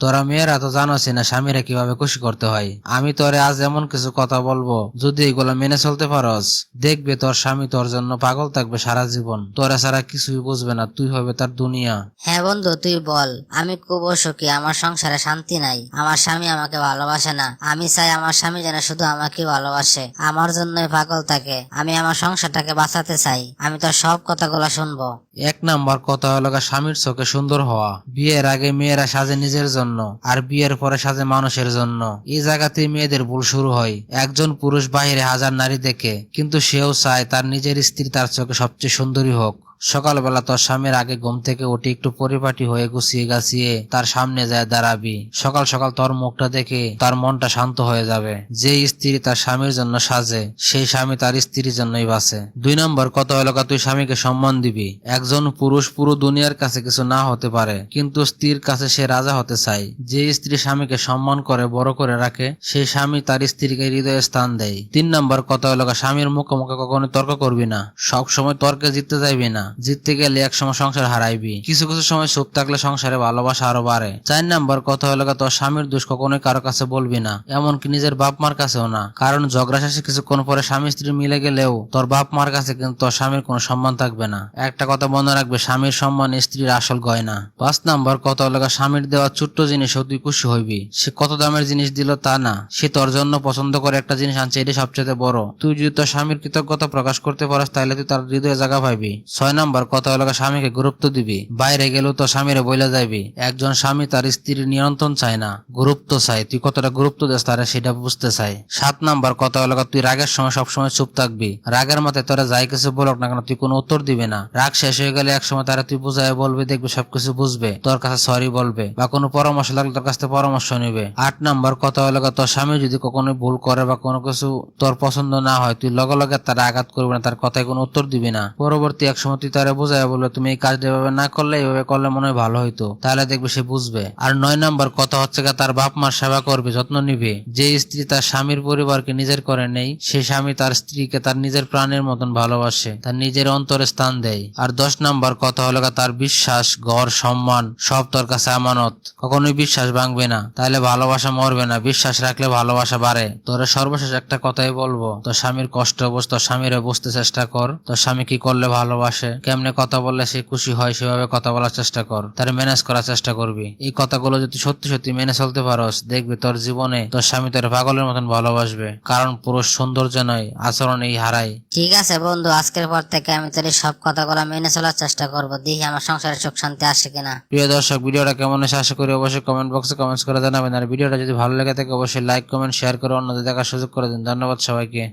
তোরা মেয়েরা তো জানোসই না স্বামীরা কিভাবে খুশি করতে হয়। আমি তোরে আজ এমন কিছু কথা বলবো, যদি এগুলো মেনে চলতে পারস, দেখবে তোর স্বামী তোর জন্য পাগল থাকবে সারা জীবন। তোরা ছাড়া কিছুই বুঝবে না, তুই হবে তার দুনিয়া। হ্যাঁ বন্ধু, তুই বল। আমি খুব সুখী, আমার সংসারে শান্তি নাই। আমার স্বামী আমাকে ভালোবাসে না। আমি চাই আমার স্বামী যেন শুধু আমাকে ভালোবাসে, আমার জন্যই পাগল থাকে। আমি আমার সংসারটাকে বাঁচাতে চাই। আমি তোর সব কথাগুলো শুনবো। এক নাম্বার কথা হলো স্বামীর চোখে সুন্দর হওয়া। বিয়ের আগে মেয়েরা সাজে নিজের জন্য, আর বিয়ের পরে সাজে মানুষের জন্য। এই জায়গাতেই মেয়েদের ভুল শুরু হয়। একজন পুরুষ বাহিরে হাজার নারী দেখে, কিন্তু সেও চায় তার নিজের স্ত্রী তার চোখে সবচেয়ে সুন্দরী হোক। সকালবেলা তোর স্বামীর আগে ঘুম থেকে উঠে একটু পরিপাটি হয়ে গুছিয়ে গাছিয়ে তার সামনে যায় দাঁড়াবি। সকাল সকাল তোর মুখটা দেখে তার মনটা শান্ত হয়ে যাবে। যে স্ত্রী তার স্বামীর জন্য সাজে, সেই স্বামী তার স্ত্রীর জন্যই বাঁচে। 2 নম্বর কথা হলো তুই স্বামীকে সম্মান দিবি। একজন পুরুষ পুরো দুনিয়ার কাছে কিছু না হতে পারে, কিন্তু স্ত্রীর কাছে সে রাজা হতে চায়। যে স্ত্রী স্বামীকে সম্মান করে, বড় করে রাখে, সেই স্বামী তার স্ত্রীকে হৃদয়ে স্থান দেয়। 3 নম্বর কথা হলো স্বামীর মুখোমুখি কখনো তর্ক করবি না। সব সময় তর্কে জিততে যাইবি না। জিততে গেলে একসময় সংসার হারাইবি। কিছু কিছু সময় চুপ থাকলে সংসারে ভালোবাসা আরো বাড়ে। 4 নম্বর কথা হলো তোর স্বামীর দোষ কখনোই কারো কাছে বলবি না, এমনকি নিজের বাপ মার কাছেও না। কারণ ঝগড়া শেষে কিছুক্ষণ পরে স্বামী স্ত্রী মিলে গেলেও তোর বাপ মার কাছে কিন্তু তোর স্বামীর কোনো সম্মান থাকবে না। একটা কথা মনে রাখবে, স্বামীর সম্মান স্ত্রীর আসল গয়না। 5 নম্বর কথা হলো স্বামীর দেওয়া ছোট্ট জিনিসও তুই খুশি হইবি। সে কত দামের জিনিস দিল তা না, সে তোর জন্য পছন্দ করে একটা জিনিস আনছে, এটাই সবচেয়ে বড়। তুই যদি তোর স্বামীর কৃতজ্ঞতা প্রকাশ করতে পারস, তাহলে তুই তার হৃদয়ে জায়গা পাইবি। 6 নম্বর কথা হলো স্বামীকে গুরুত্ব দিবি। বাইরে গেলেও তো স্বামীরে বইলা যাইবি। একজন স্বামী তার স্ত্রীর নিয়ন্ত্রণ চায় না, গুরুত্ব চায়। তুই কতটা গুরুত্ব দেস তারা সেটা বুঝতে চায়। 7 নম্বর কথা হলো তুই রাগের সময় সবসময় চুপ থাকবি। রাগের মাথায় তোরা যাই কিছু বলক না কেন, তুই কোনো উত্তর দিবে না। রাগ শেষ হয়ে গেলে একসময় তারা তুই বুঝায় বলবে, দেখবি সবকিছু বুঝবে, তোর কাছে সরি বলবে, বা কোনো পরামর্শ লাগলে তোর কাছ থেকে পরামর্শ নিবে। 8 নম্বর কথা হলো তোর স্বামী যদি কখনো ভুল করে বা কোনো কিছু তোর পছন্দ না হয়, তুই লগে লগে তারা আঘাত করবি না, তার কথায় কোনো উত্তর দিবি না। পরবর্তী এক সময় তুই তারা বোঝায় বলবে, তুমি এই কাজটা এভাবে না করলে এইভাবে করলে মনে হয় ভালো হইতো, তাহলে দেখবে সে বুঝবে। আর 9 নম্বর কথা হচ্ছে তার বাপ মার সেবা করবে, যত্ন নিবে। যে স্ত্রী তার স্বামীর পরিবারকে নিজের করে নেই, সে স্বামী তার স্ত্রীকে তার নিজের প্রাণের মতন ভালোবাসে, তার নিজের অন্তরে স্থান দেয়। আর 10 নম্বর কথা হলো তার বিশ্বাস, ঘর, সম্মান সব তোর কাছে আমানত। কখনোই বিশ্বাস ভাঙবে না, তাহলে ভালোবাসা মরবে না। বিশ্বাস রাখলে ভালোবাসা বাড়ে। তোর সর্বশেষ একটা কথাই বলবো, তোর স্বামীর কষ্ট বোঝ, তোর স্বামীরে বুঝতে চেষ্টা কর। তোর স্বামী কি করলে ভালোবাসে, কেমনে কথা বললে সে খুশি হয়, সেভাবে কথা বলার চেষ্টা কর, তার ম্যানেজ করার চেষ্টা করবি। এই কথাগুলো যদি সত্যি সত্যি মেনে চলতে পারস, দেখবি তোর জীবনে তোর স্বামী তোর পাগলের মতন ভালোবাসবে। কারণ পুরুষ সৌন্দর্য নয়, আচরণেই হারায়। ঠিক আছে বন্ধু, আজকের পর থেকে আমি তোর এই সব কথাগুলো মেনে চলার চেষ্টা করবো। দেখি আমার সংসারে সুখ শান্তি আসে কিনা। প্রিয় দর্শক, ভিডিওটা কেমন এসে আশা করি অবশ্যই কমেন্ট বক্সে কমেন্টস করে জানাবেন। আর ভিডিওটা যদি ভালো লেগে থাকে অবশ্যই লাইক, কমেন্ট, শেয়ার করে অন্যদের দেখার সুযোগ করে দিন। ধন্যবাদ সবাইকে।